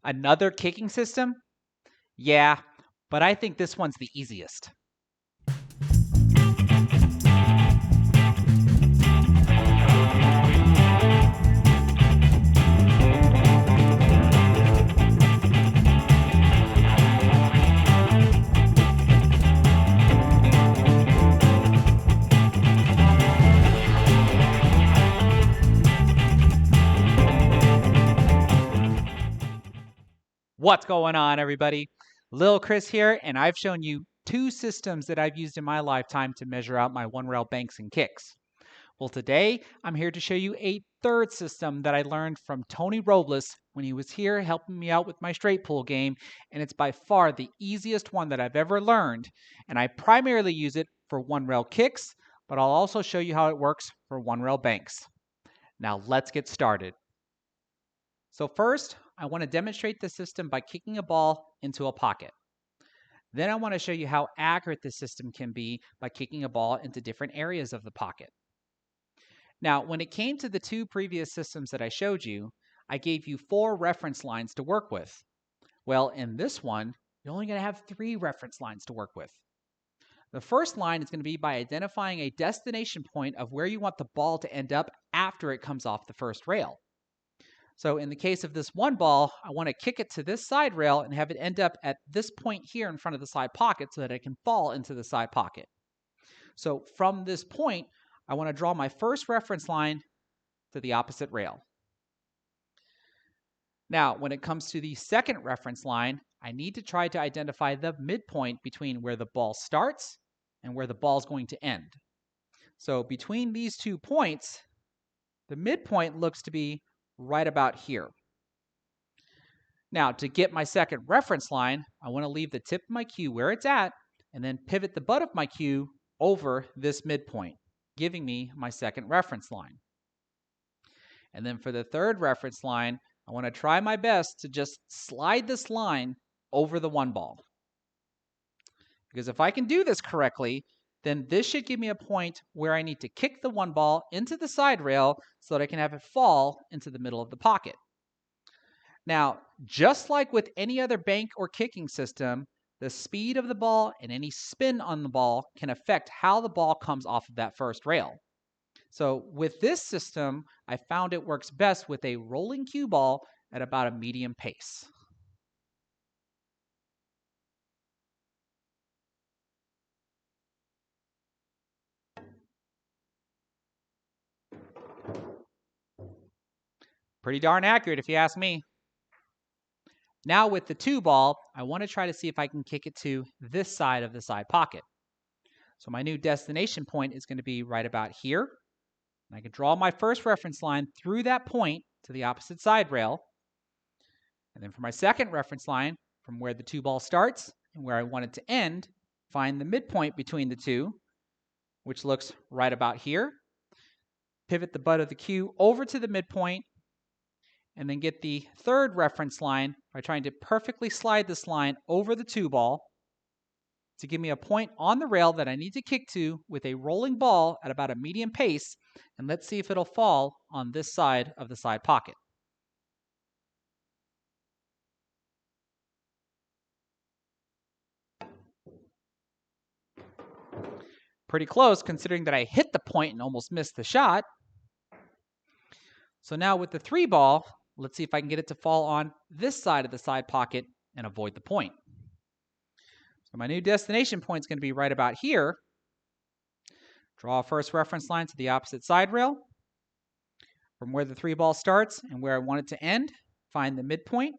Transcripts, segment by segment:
Another kicking system? Yeah, but I think this one's the easiest. What's going on, everybody? Lil Chris here, and I've shown you two systems that I've used in my lifetime to measure out my one-rail banks and kicks. Well, today I'm here to show you a third system that I learned from Tony Robles when he was here helping me out with my straight pool game, and it's by far the easiest one that I've ever learned, and I primarily use it for one-rail kicks, but I'll also show you how it works for one-rail banks. Now let's get started. So first, I want to demonstrate the system by kicking a ball into a pocket. Then I want to show you how accurate the system can be by kicking a ball into different areas of the pocket. Now, when it came to the two previous systems that I showed you, I gave you 4 reference lines to work with. Well, in this one, you're only going to have 3 reference lines to work with. The first line is going to be by identifying a destination point of where you want the ball to end up after it comes off the first rail. So in the case of this one ball, I want to kick it to this side rail and have it end up at this point here in front of the side pocket so that it can fall into the side pocket. So from this point, I want to draw my first reference line to the opposite rail. Now, when it comes to the second reference line, I need to try to identify the midpoint between where the ball starts and where the ball is going to end. So between these 2 points, the midpoint looks to be right about here. Now, to get my second reference line, I want to leave the tip of my cue where it's at and then pivot the butt of my cue over this midpoint, giving me my second reference line. And then for the third reference line, I want to try my best to just slide this line over the one ball. Because if I can do this correctly, then this should give me a point where I need to kick the one ball into the side rail so that I can have it fall into the middle of the pocket. Now, just like with any other bank or kicking system, the speed of the ball and any spin on the ball can affect how the ball comes off of that first rail. So with this system, I found it works best with a rolling cue ball at about a medium pace. Pretty darn accurate if you ask me. Now with the 2 ball, I want to try to see if I can kick it to this side of the side pocket. So my new destination point is going to be right about here. And I can draw my first reference line through that point to the opposite side rail. And then for my second reference line, from where the 2 ball starts and where I want it to end, find the midpoint between the two, which looks right about here. Pivot the butt of the cue over to the midpoint, and then get the third reference line by trying to perfectly slide this line over the 2 ball to give me a point on the rail that I need to kick to with a rolling ball at about a medium pace, and let's see if it'll fall on this side of the side pocket. Pretty close considering that I hit the point and almost missed the shot. So now with the 3 ball, let's see if I can get it to fall on this side of the side pocket and avoid the point. So my new destination point is going to be right about here. Draw a first reference line to the opposite side rail. From where the 3 ball starts and where I want it to end, find the midpoint,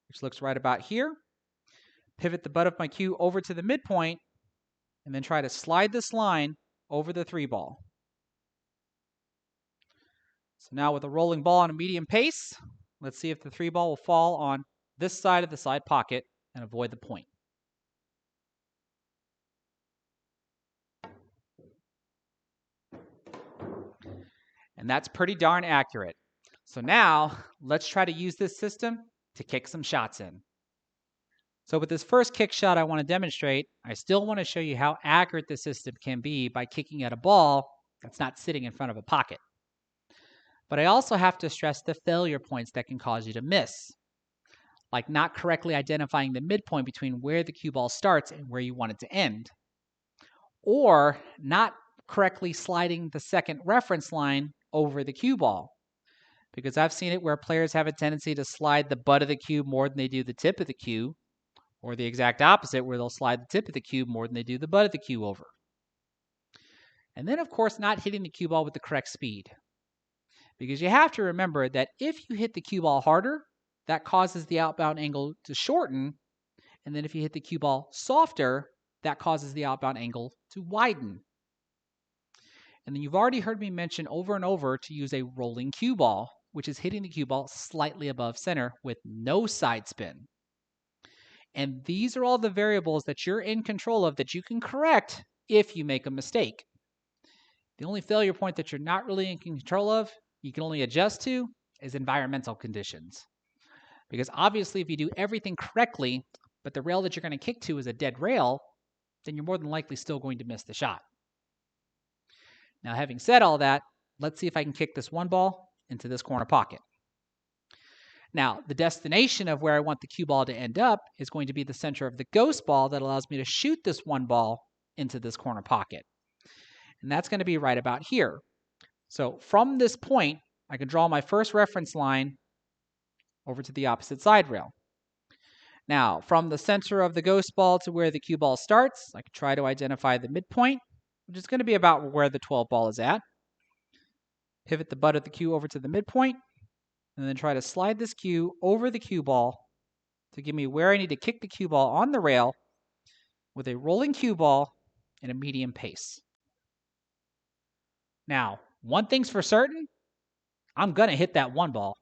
which looks right about here. Pivot the butt of my cue over to the midpoint, and then try to slide this line over the 3 ball. So now with a rolling ball on a medium pace, let's see if the 3 ball will fall on this side of the side pocket and avoid the point. And that's pretty darn accurate. So now let's try to use this system to kick some shots in. So with this first kick shot I want to demonstrate, I still want to show you how accurate the system can be by kicking at a ball that's not sitting in front of a pocket. But I also have to stress the failure points that can cause you to miss. like not correctly identifying the midpoint between where the cue ball starts and where you want it to end, or not correctly sliding the second reference line over the cue ball. Because I've seen it where players have a tendency to slide the butt of the cue more than they do the tip of the cue, or the exact opposite, where they'll slide the tip of the cue more than they do the butt of the cue over. And then, of course, not hitting the cue ball with the correct speed. Because you have to remember that if you hit the cue ball harder, that causes the outbound angle to shorten. And then if you hit the cue ball softer, that causes the outbound angle to widen. And then you've already heard me mention over and over to use a rolling cue ball, which is hitting the cue ball slightly above center with no side spin. And these are all the variables that you're in control of that you can correct if you make a mistake. The only failure point that you're not really in control of, you can only adjust to, is environmental conditions. Because obviously, if you do everything correctly, but the rail that you're going to kick to is a dead rail, then you're more than likely still going to miss the shot. Now, having said all that, let's see if I can kick this one ball into this corner pocket. Now, the destination of where I want the cue ball to end up is going to be the center of the ghost ball that allows me to shoot this one ball into this corner pocket. And that's going to be right about here. So from this point, I can draw my first reference line over to the opposite side rail. Now, from the center of the ghost ball to where the cue ball starts, I can try to identify the midpoint, which is going to be about where the 12 ball is at. Pivot the butt of the cue over to the midpoint, and then try to slide this cue over the cue ball to give me where I need to kick the cue ball on the rail with a rolling cue ball and a medium pace. Now, one thing's for certain, I'm going to hit that one ball.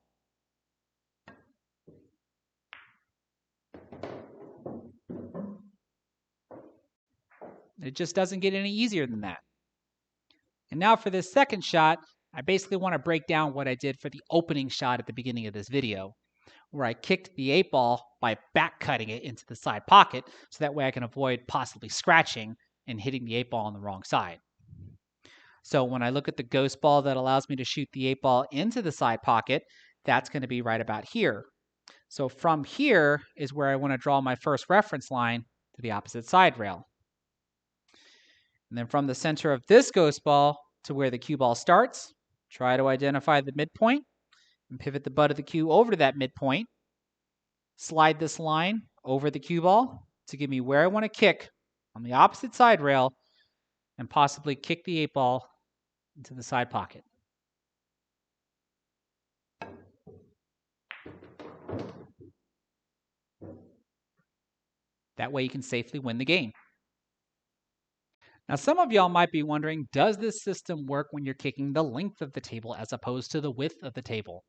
It just doesn't get any easier than that. And now for this second shot, I basically want to break down what I did for the opening shot at the beginning of this video, where I kicked the 8 ball by back cutting it into the side pocket, so that way I can avoid possibly scratching and hitting the 8 ball on the wrong side. So when I look at the ghost ball that allows me to shoot the 8 ball into the side pocket, that's going to be right about here. So from here is where I want to draw my first reference line to the opposite side rail. And then from the center of this ghost ball to where the cue ball starts, try to identify the midpoint and pivot the butt of the cue over to that midpoint. Slide this line over the cue ball to give me where I want to kick on the opposite side rail and possibly kick the 8 ball into the side pocket. That way you can safely win the game. Now, some of y'all might be wondering, does this system work when you're kicking the length of the table as opposed to the width of the table?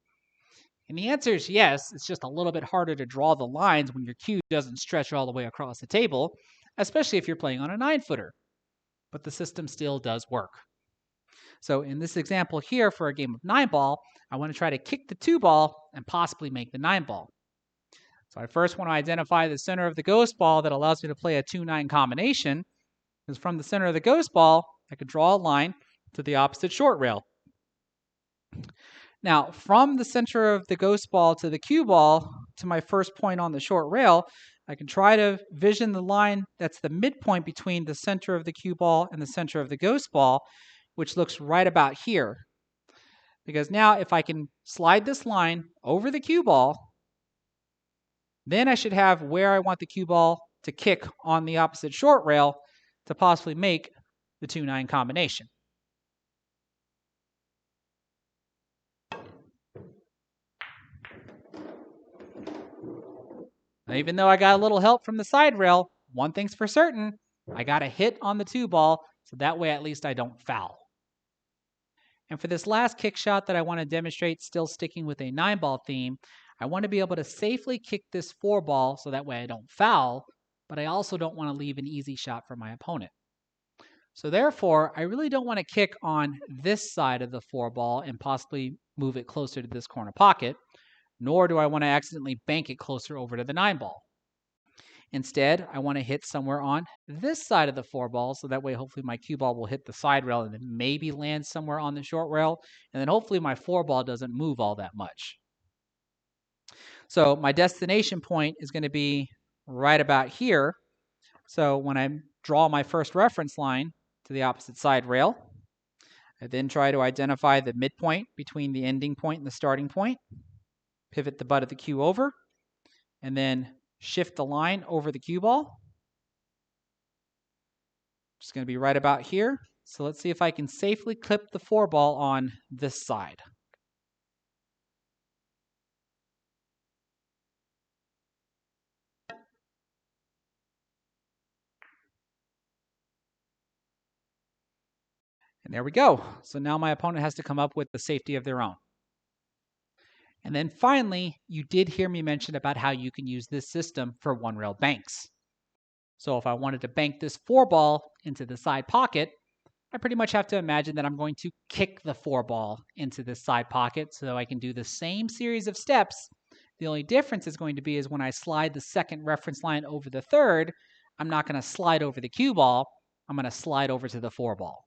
And the answer is yes. It's just a little bit harder to draw the lines when your cue doesn't stretch all the way across the table, especially if you're playing on a 9-footer. But the system still does work. So in this example here for a game of 9-ball, I want to try to kick the 2 ball and possibly make the 9 ball. So I first want to identify the center of the ghost ball that allows me to play a 2-9 combination. Because from the center of the ghost ball, I could draw a line to the opposite short rail. Now, from the center of the ghost ball to the cue ball to my first point on the short rail, I can try to vision the line that's the midpoint between the center of the cue ball and the center of the ghost ball, which looks right about here. Because now if I can slide this line over the cue ball, then I should have where I want the cue ball to kick on the opposite short rail to possibly make the 2-9 combination. Now, even though I got a little help from the side rail, one thing's for certain, I got a hit on the 2 ball, so that way at least I don't foul. And for this last kick shot that I want to demonstrate, still sticking with a 9-ball theme, I want to be able to safely kick this 4 ball so that way I don't foul, but I also don't want to leave an easy shot for my opponent. So therefore, I really don't want to kick on this side of the 4 ball and possibly move it closer to this corner pocket, nor do I want to accidentally bank it closer over to the 9 ball. Instead, I want to hit somewhere on this side of the 4 ball, so that way hopefully my cue ball will hit the side rail and then maybe land somewhere on the short rail, and then hopefully my 4 ball doesn't move all that much. So my destination point is going to be right about here. So when I draw my first reference line to the opposite side rail, I then try to identify the midpoint between the ending point and the starting point, pivot the butt of the cue over, and then shift the line over the cue ball. It's going to be right about here. So let's see if I can safely clip the 4-ball on this side. And there we go. So now my opponent has to come up with the safety of their own. And then finally, you did hear me mention about how you can use this system for one-rail banks. So if I wanted to bank this 4-ball into the side pocket, I pretty much have to imagine that I'm going to kick the 4-ball into this side pocket so I can do the same series of steps. The only difference is going to be is when I slide the second reference line over the third, I'm not going to slide over the cue ball. I'm going to slide over to the 4-ball.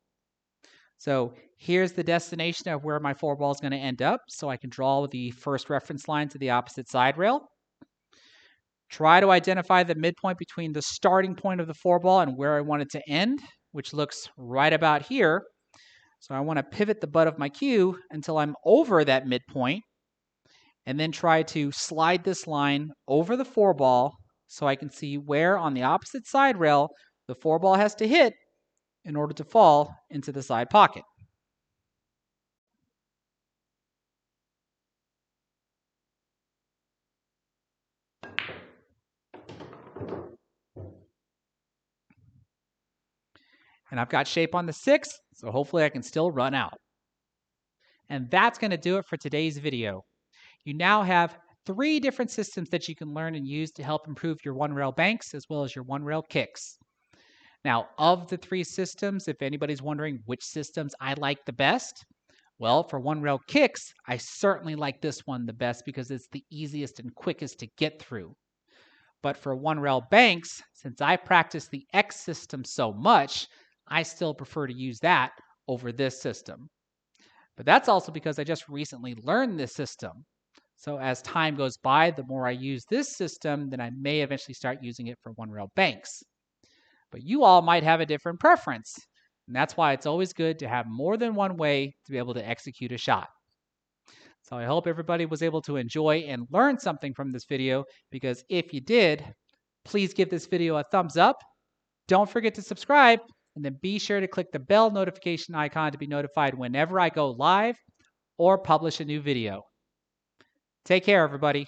So here's the destination of where my 4-ball is going to end up. So I can draw the first reference line to the opposite side rail. Try to identify the midpoint between the starting point of the 4-ball and where I want it to end, which looks right about here. So I want to pivot the butt of my cue until I'm over that midpoint, and then try to slide this line over the 4-ball so I can see where on the opposite side rail the 4-ball has to hit in order to fall into the side pocket. And I've got shape on the 6, so hopefully I can still run out. And that's going to do it for today's video. You now have 3 different systems that you can learn and use to help improve your one-rail banks as well as your one-rail kicks. Now, of the 3 systems, if anybody's wondering which systems I like the best, well, for one-rail kicks, I certainly like this one the best because it's the easiest and quickest to get through. But for one-rail banks, since I practice the X system so much, I still prefer to use that over this system. But that's also because I just recently learned this system. So as time goes by, the more I use this system, then I may eventually start using it for one-rail banks. But you all might have a different preference. And that's why it's always good to have more than one way to be able to execute a shot. So I hope everybody was able to enjoy and learn something from this video, because if you did, please give this video a thumbs up. Don't forget to subscribe, and then be sure to click the bell notification icon to be notified whenever I go live or publish a new video. Take care, everybody.